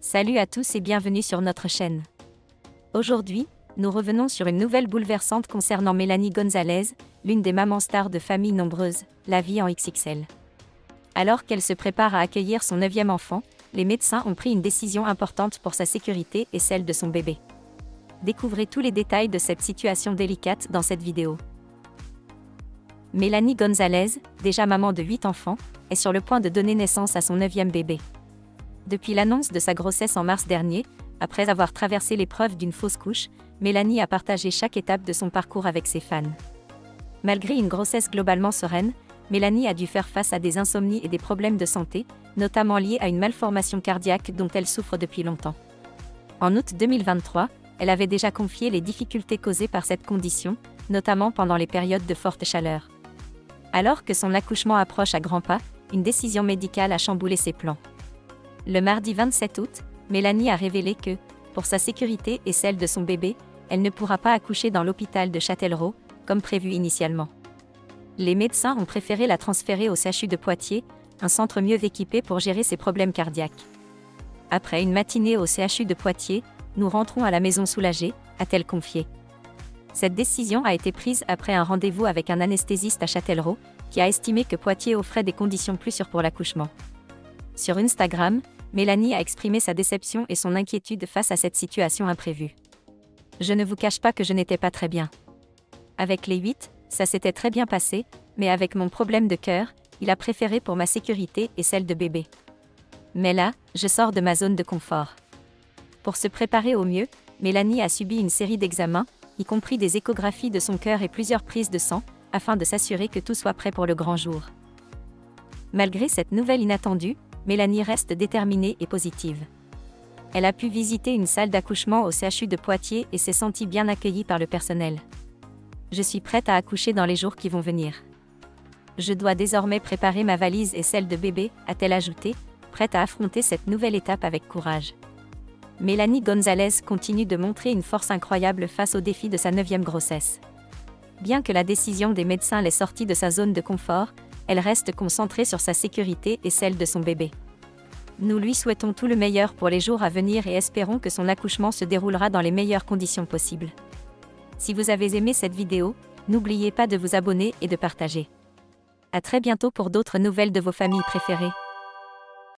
Salut à tous et bienvenue sur notre chaîne. Aujourd'hui, nous revenons sur une nouvelle bouleversante concernant Mélanie Gonzalez, l'une des mamans stars de familles nombreuses, la vie en XXL. Alors qu'elle se prépare à accueillir son 9e enfant, les médecins ont pris une décision importante pour sa sécurité et celle de son bébé. Découvrez tous les détails de cette situation délicate dans cette vidéo. Mélanie Gonzalez, déjà maman de 8 enfants, est sur le point de donner naissance à son 9e bébé. Depuis l'annonce de sa grossesse en mars dernier, après avoir traversé l'épreuve d'une fausse couche, Mélanie a partagé chaque étape de son parcours avec ses fans. Malgré une grossesse globalement sereine, Mélanie a dû faire face à des insomnies et des problèmes de santé, notamment liés à une malformation cardiaque dont elle souffre depuis longtemps. En août 2023, elle avait déjà confié les difficultés causées par cette condition, notamment pendant les périodes de forte chaleur. Alors que son accouchement approche à grands pas, une décision médicale a chamboulé ses plans. Le mardi 27 août, Mélanie a révélé que, pour sa sécurité et celle de son bébé, elle ne pourra pas accoucher dans l'hôpital de Châtellerault, comme prévu initialement. Les médecins ont préféré la transférer au CHU de Poitiers, un centre mieux équipé pour gérer ses problèmes cardiaques. Après une matinée au CHU de Poitiers, nous rentrons à la maison soulagée, a-t-elle confié. Cette décision a été prise après un rendez-vous avec un anesthésiste à Châtellerault, qui a estimé que Poitiers offrait des conditions plus sûres pour l'accouchement. Sur Instagram, Mélanie a exprimé sa déception et son inquiétude face à cette situation imprévue. « Je ne vous cache pas que je n'étais pas très bien. Avec les 8, ça s'était très bien passé, mais avec mon problème de cœur, il a préféré pour ma sécurité et celle de bébé. Mais là, je sors de ma zone de confort. » Pour se préparer au mieux, Mélanie a subi une série d'examens, y compris des échographies de son cœur et plusieurs prises de sang, afin de s'assurer que tout soit prêt pour le grand jour. Malgré cette nouvelle inattendue, Mélanie reste déterminée et positive. Elle a pu visiter une salle d'accouchement au CHU de Poitiers et s'est sentie bien accueillie par le personnel. « Je suis prête à accoucher dans les jours qui vont venir. Je dois désormais préparer ma valise et celle de bébé, a-t-elle ajouté, prête à affronter cette nouvelle étape avec courage. Mélanie Gonzalez continue de montrer une force incroyable face aux défis de sa 9e grossesse. Bien que la décision des médecins l'ait sortie de sa zone de confort, elle reste concentrée sur sa sécurité et celle de son bébé. Nous lui souhaitons tout le meilleur pour les jours à venir et espérons que son accouchement se déroulera dans les meilleures conditions possibles. Si vous avez aimé cette vidéo, n'oubliez pas de vous abonner et de partager. À très bientôt pour d'autres nouvelles de vos familles préférées.